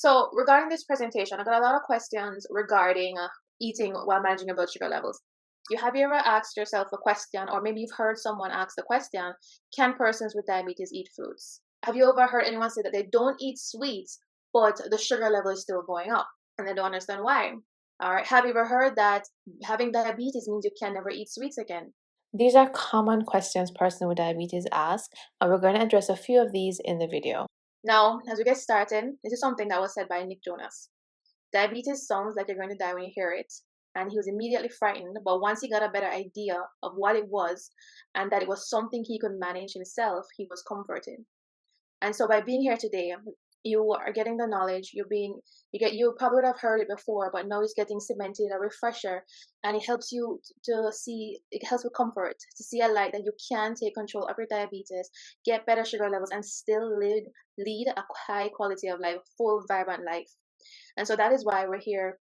So regarding this presentation, I got a lot of questions regarding eating while managing your blood sugar levels. Have you ever asked yourself a question, or maybe you've heard someone ask the question, can persons with diabetes eat fruits? Have you ever heard anyone say that they don't eat sweets, but the sugar level is still going up and they don't understand why? All right. Have you ever heard that having diabetes means you can never eat sweets again? These are common questions persons with diabetes ask, and we're going to address a few of these in the video. Now, as we get started, this is something that was said by Nick Jonas. Diabetes sounds like you're going to die when you hear it. And he was immediately frightened, but once he got a better idea of what it was and that it was something he could manage himself, he was comforted. And so by being here today, you are getting the knowledge, you probably would have heard it before, but now it's getting cemented, a refresher, and it helps you to see, it helps with comfort, to see a light that you can take control of your diabetes, get better sugar levels, and still lead a high quality of life, full, vibrant life. And so that is why we're here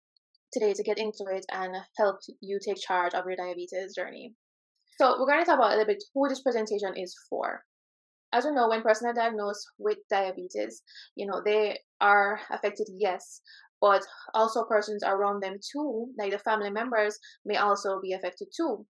today, to get into it and help you take charge of your diabetes journey. So we're going to talk about a little bit who this presentation is for. As you know, when persons are diagnosed with diabetes, they are affected, yes, but also persons around them too, like the family members, may also be affected too.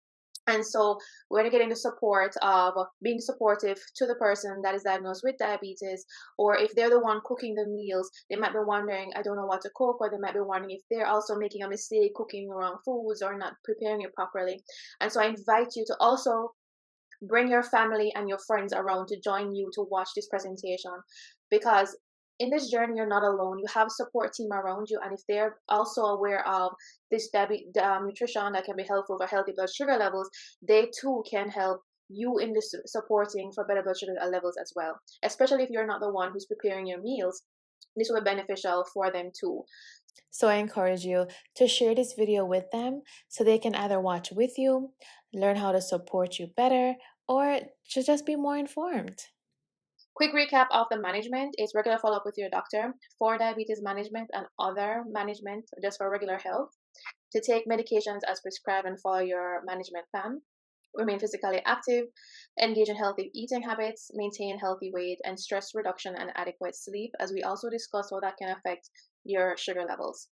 And so we're going to get into support of being supportive to the person that is diagnosed with diabetes, or if they're the one cooking the meals, they might be wondering, I don't know what to cook, or they might be wondering if they're also making a mistake cooking the wrong foods or not preparing it properly. And so I invite you to also bring your family and your friends around to join you to watch this presentation, because in this journey you're not alone. You have a support team around you, and if they're also aware of this nutrition that can be helpful for healthy blood sugar levels, they too can help you in this supporting for better blood sugar levels as well, especially if you're not the one who's preparing your meals. This will be beneficial for them too. So I encourage you to share this video with them so they can either watch with you, learn how to support you better, or to just be more informed. Quick recap of the management is regular follow-up with your doctor for diabetes management and other management just for regular health. To take medications as prescribed and follow your management plan. Remain physically active, engage in healthy eating habits, maintain healthy weight and stress reduction and adequate sleep, as we also discussed how that can affect your sugar levels.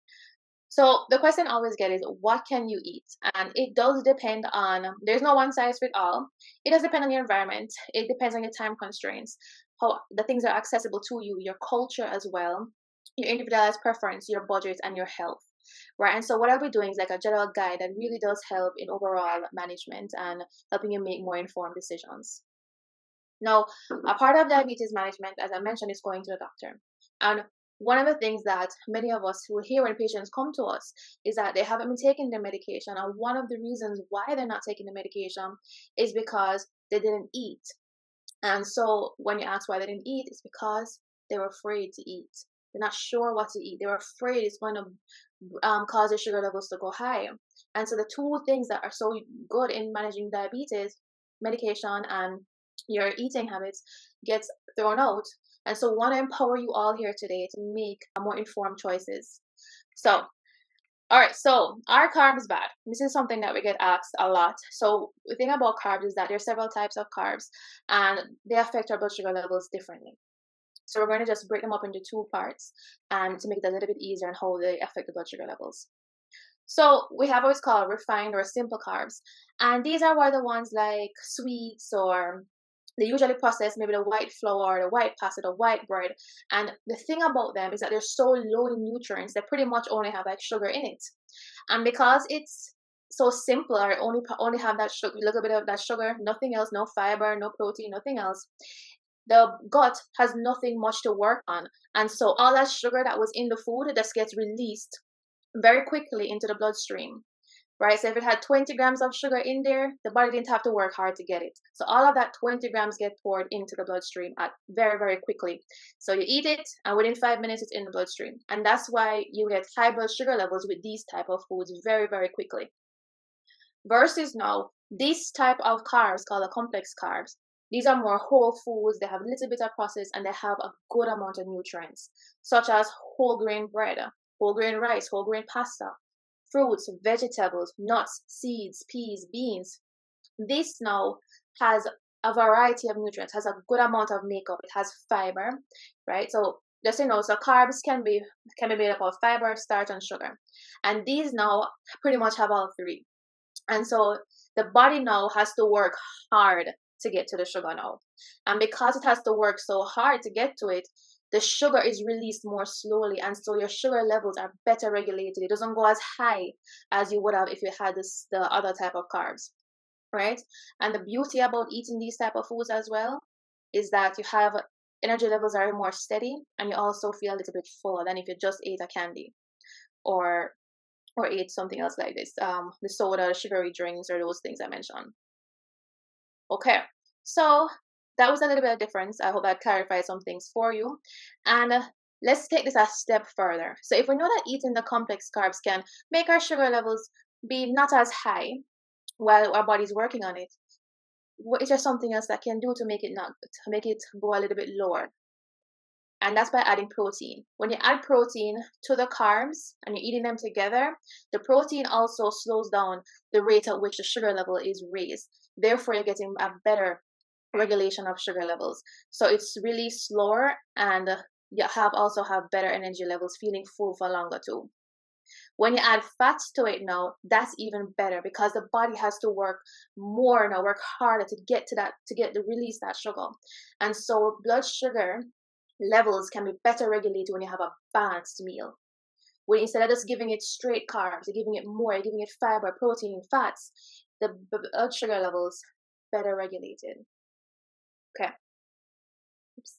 So the question I always get is, what can you eat? And it does depend on, there's no one size fit all. It does depend on your environment. It depends on your time constraints, how the things are accessible to you, your culture as well, your individualized preference, your budget, and your health. Right. And so what I'll be doing is like a general guide that really does help in overall management and helping you make more informed decisions. Now, a part of diabetes management, as I mentioned, is going to the doctor. And one of the things that many of us who hear when patients come to us is that they haven't been taking their medication. And one of the reasons why they're not taking the medication is because they didn't eat. And so when you ask why they didn't eat, it's because they were afraid to eat. They're not sure what to eat. They were afraid it's going to cause their sugar levels to go high. And so the two things that are so good in managing diabetes, medication and your eating habits, gets thrown out. And so I want to empower you all here today to make more informed choices. So, all right, so are carbs bad? This is something that we get asked a lot. So the thing about carbs is that there are several types of carbs and they affect our blood sugar levels differently. So we're going to just break them up into two parts and to make it a little bit easier on how they affect the blood sugar levels. So we have what's called refined or simple carbs. And these are the ones like sweets, or they usually process maybe the white flour, the white pasta, the white bread. And the thing about them is that they're so low in nutrients, they pretty much only have like sugar in it. And because it's so simple, or only have that sugar, little bit of that sugar, nothing else, no fiber, no protein, nothing else, the gut has nothing much to work on. And so all that sugar that was in the food just gets released very quickly into the bloodstream, right? So if it had 20 grams of sugar in there, the body didn't have to work hard to get it. So all of that 20 grams get poured into the bloodstream at very, very quickly. So you eat it and within 5 minutes it's in the bloodstream. And that's why you get high blood sugar levels with these type of foods very, very quickly. Versus now, this type of carbs called the complex carbs, these are more whole foods. They have a little bit of process and they have a good amount of nutrients, such as whole grain bread, whole grain rice, whole grain pasta, fruits, vegetables, nuts, seeds, peas, beans. This now has a variety of nutrients, has a good amount of makeup. It has fiber, right? So just so you know, so carbs can be made up of fiber, starch, and sugar, and these now pretty much have all three. And so the body now has to work hard to get to the sugar now, and because it has to work so hard to get to it, the sugar is released more slowly, and so your sugar levels are better regulated. It doesn't go as high as you would have if you had the other type of carbs, right? And the beauty about eating these type of foods as well is that you have energy levels are more steady, and you also feel a little bit fuller than if you just ate a candy or ate something else like this, the soda, the sugary drinks, or those things I mentioned. Okay, so that was a little bit of difference. I hope that clarified some things for you. And let's take this a step further. So if we know that eating the complex carbs can make our sugar levels be not as high while our body's working on it, what is there something else that can do to make it not to make it go a little bit lower? And that's by adding protein. When you add protein to the carbs and you're eating them together, the protein also slows down the rate at which the sugar level is raised. Therefore, you're getting a better regulation of sugar levels. So it's really slower, and you also have better energy levels, feeling full for longer too. When you add fats to it now, that's even better because the body has to work more now, work harder to get to that, to release that sugar. And so blood sugar levels can be better regulated when you have a balanced meal. When instead of just giving it straight carbs, you're giving it more, you're giving it fiber, protein, fats, the blood sugar levels better regulated. Okay. Oops.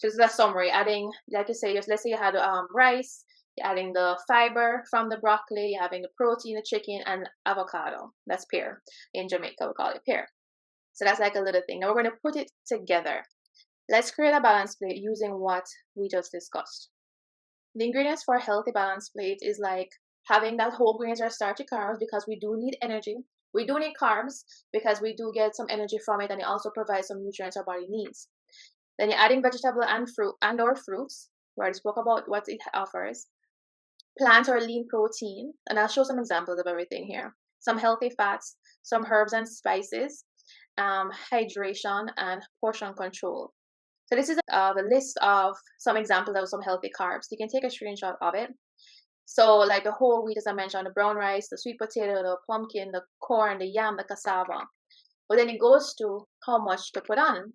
Just a summary, adding, like you say, let's say you had rice, you're adding the fiber from the broccoli, you're having the protein, the chicken, and avocado. That's pear. In Jamaica, we call it pear. So that's like a little thing. Now we're going to put it together. Let's create a balanced plate using what we just discussed. The ingredients for a healthy balanced plate is like having that whole grains or starchy carbs because we do need energy. We do need carbs because we do get some energy from it, and it also provides some nutrients our body needs. Then you're adding vegetable and fruit or fruits, where I spoke about what it offers. Plant or lean protein, and I'll show some examples of everything here. Some healthy fats, some herbs and spices, hydration, and portion control. So this is a list of some examples of some healthy carbs. You can take a screenshot of it. So like the whole wheat, as I mentioned, the brown rice, the sweet potato, the pumpkin, the corn, the yam, the cassava. But then it goes to how much to put on.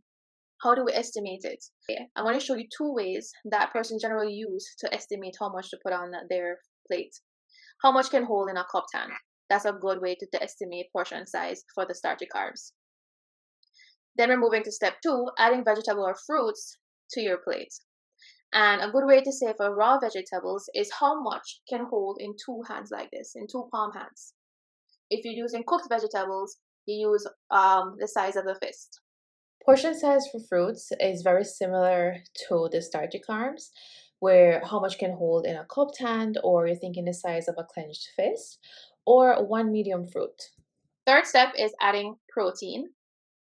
How do we estimate it? Okay. I'm going to show you two ways that person generally use to estimate how much to put on their plate. How much can hold in a cupped hand? That's a good way to estimate portion size for the starchy carbs. Then we're moving to step 2, adding vegetable or fruits to your plate. And a good way to say for raw vegetables is how much can hold in 2 hands like this, in 2 palm hands. If you're using cooked vegetables, you use the size of a fist. Portion size for fruits is very similar to the starchy carbs, where how much can hold in a cupped hand, or you're thinking the size of a clenched fist, or 1 medium fruit. Third step is adding protein.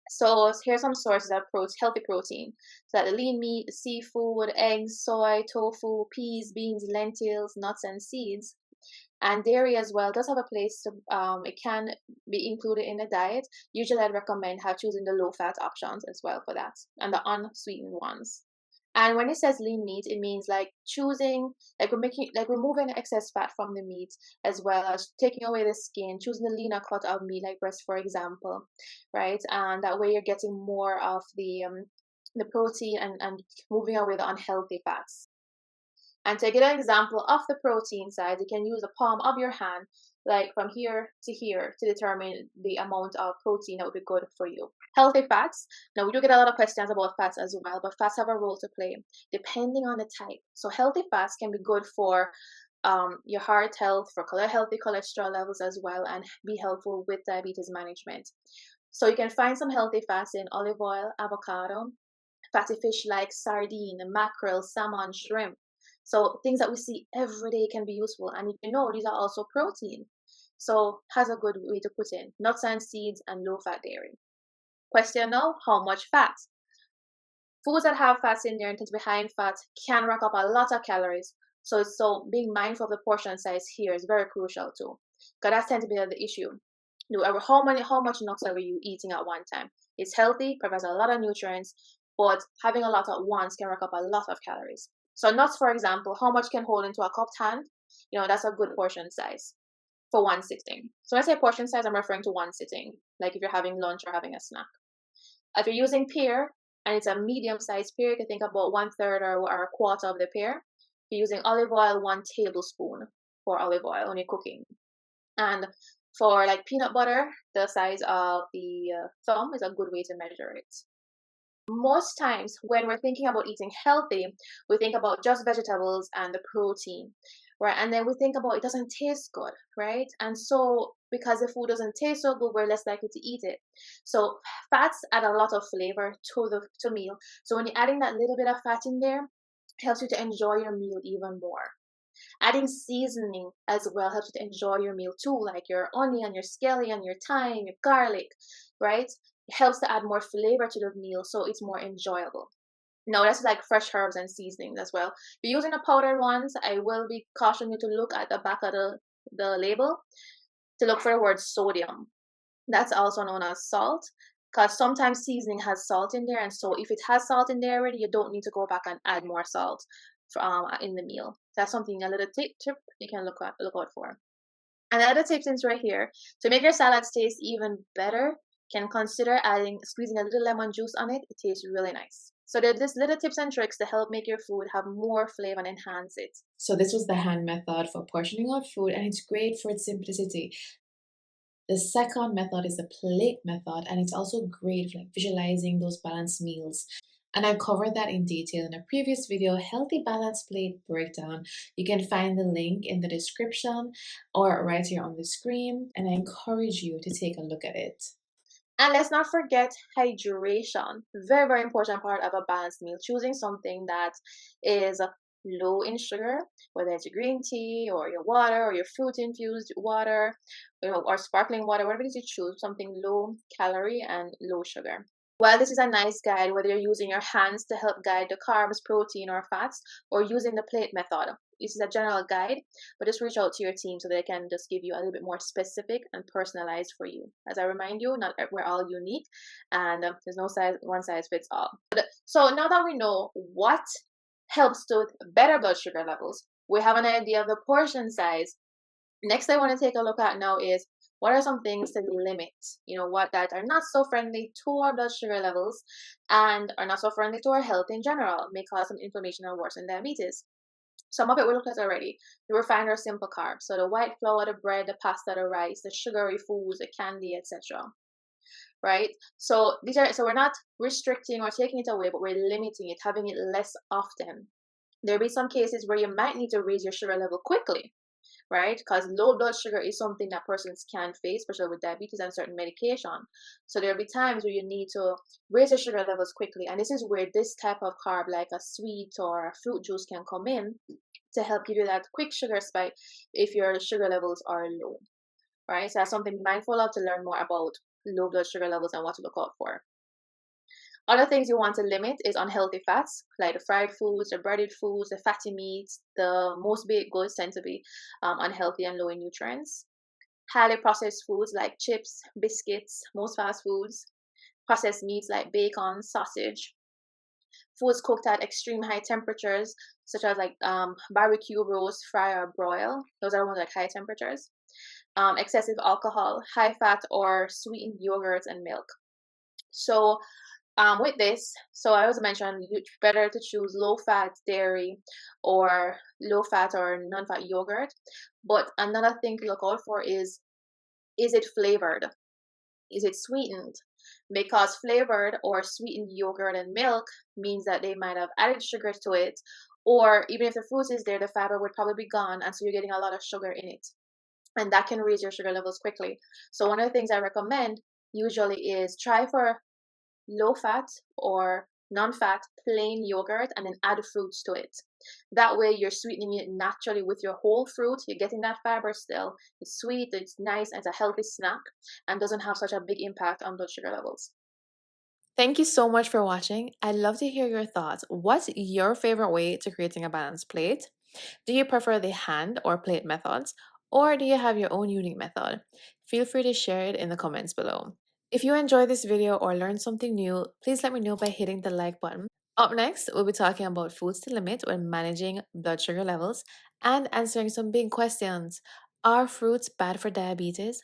So here's some sources of healthy protein. So that the lean meat, seafood, eggs, soy, tofu, peas, beans, lentils, nuts, and seeds. And dairy as well does have a place to, it can be included in the diet. Usually I'd recommend choosing the low fat options as well for that, and the unsweetened ones. And when it says lean meat, it means like choosing, like removing excess fat from the meat, as well as taking away the skin, choosing a leaner cut of meat, like breast, for example, right? And that way you're getting more of the protein, and moving away the unhealthy fats. And to get an example of the protein side, you can use the palm of your hand, like from here to here, to determine the amount of protein that would be good for you. Healthy fats. Now, we do get a lot of questions about fats as well, but fats have a role to play depending on the type. So healthy fats can be good for your heart health, for healthy cholesterol levels as well, and be helpful with diabetes management. So you can find some healthy fats in olive oil, avocado, fatty fish like sardine, mackerel, salmon, shrimp. So things that we see every day can be useful, and you know these are also protein. So has a good way to put in nuts and seeds and low-fat dairy. Question now, how much fat? Foods that have fats in there and tend to be high in fat can rack up a lot of calories. So being mindful of the portion size here is very crucial too, because that tends to be the issue. How much nuts are you eating at one time? It's healthy, provides a lot of nutrients, but having a lot at once can rack up a lot of calories. So nuts, for example, how much can hold into a cupped hand? That's a good portion size for one sitting. So when I say portion size, I'm referring to one sitting, like if you're having lunch or having a snack. If you're using pear and it's a medium-sized pear, you can think about one third or a quarter of the pear. If you're using olive oil, 1 tablespoon for olive oil when you're cooking. And for like peanut butter, the size of the thumb is a good way to measure it. Most times when we're thinking about eating healthy, we think about just vegetables and the protein, right? And then we think about it doesn't taste good, right? And so because the food doesn't taste so good, we're less likely to eat it. So fats add a lot of flavor to meal. So when you're adding that little bit of fat in there, it helps you to enjoy your meal even more. Adding seasoning as well helps you to enjoy your meal too, like your onion, your scallion, your thyme, your garlic, right? It helps to add more flavor to the meal so it's more enjoyable. No, that's like fresh herbs and seasonings as well. If you're using the powdered ones, I will be cautioning you to look at the back of the label to look for the word sodium. That's also known as salt, because sometimes seasoning has salt in there, and so if it has salt in there already, you don't need to go back and add more salt in the meal. That's something, a little tip you can look out for. And the other tips is right here. To make your salads taste even better, can consider squeezing a little lemon juice on it. It tastes really nice. So there's just little tips and tricks to help make your food have more flavor and enhance it. So this was the hand method for portioning out food, and it's great for its simplicity. The second method is the plate method, and it's also great for like visualizing those balanced meals. And I covered that in detail in a previous video, Healthy Balanced Plate Breakdown. You can find the link in the description or right here on the screen, and I encourage you to take a look at it. And let's not forget hydration. Very, very important part of a balanced meal. Choosing something that is low in sugar, whether it's your green tea or your water or your fruit infused water, or sparkling water, whatever it is you choose, something low calorie and low sugar. While this is a nice guide, whether you're using your hands to help guide the carbs, protein, or fats, or using the plate method, this is a general guide, but just reach out to your team so they can just give you a little bit more specific and personalized for you. As I remind you, we're all unique, and there's no one size fits all. So now that we know what helps to better blood sugar levels, we have an idea of the portion size. Next, I want to take a look at now is what are some things to limit, what that are not so friendly to our blood sugar levels and are not so friendly to our health in general, may cause some inflammation and worsen diabetes. Some of it we looked at already. The refined or simple carbs, so the white flour, the bread, the pasta, the rice, the sugary foods, the candy, etc. Right? So we're not restricting or taking it away, but we're limiting it, having it less often. There'll be some cases where you might need to raise your sugar level quickly, right? Because low blood sugar is something that persons can face, especially with diabetes and certain medication. So there'll be times where you need to raise your sugar levels quickly. And this is where this type of carb, like a sweet or a fruit juice, can come in to help give you that quick sugar spike if your sugar levels are low, right? So that's something to be mindful of to learn more about low blood sugar levels and what to look out for. Other things you want to limit is unhealthy fats, like the fried foods, the breaded foods, the fatty meats. The most baked goods tend to be unhealthy and low in nutrients. Highly processed foods like chips, biscuits, most fast foods. Processed meats like bacon, sausage. Foods cooked at extreme high temperatures, such as like barbecue, roast, fry, or broil. Those are ones like high temperatures. Excessive alcohol, high fat or sweetened yogurts and milk. So with this, so I also mentioned it's better to choose low fat dairy or low fat or non fat yogurt. But another thing to look out for is it flavored? Is it sweetened? Because flavored or sweetened yogurt and milk means that they might have added sugar to it, or even if the fruit is there, the fiber would probably be gone, and so you're getting a lot of sugar in it. And that can raise your sugar levels quickly. So one of the things I recommend usually is try for low fat or non-fat plain yogurt and then add fruits to it. That way you're sweetening it naturally with your whole fruit. You're getting that fiber still. It's sweet, it's nice, it's a healthy snack and doesn't have such a big impact on blood sugar levels. Thank you so much for watching. I'd love to hear your thoughts. What's your favorite way to creating a balanced plate? Do you prefer the hand or plate methods, or do you have your own unique method? Feel free to share it in the comments below. If you enjoyed this video or learned something new, please let me know by hitting the like button. Up next, we'll be talking about foods to limit when managing blood sugar levels and answering some big questions. Are fruits bad for diabetes?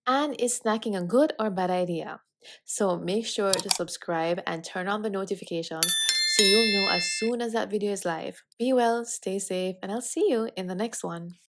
And is snacking a good or bad idea? So make sure to subscribe and turn on the notifications so you'll know as soon as that video is live. Be well, stay safe, and I'll see you in the next one.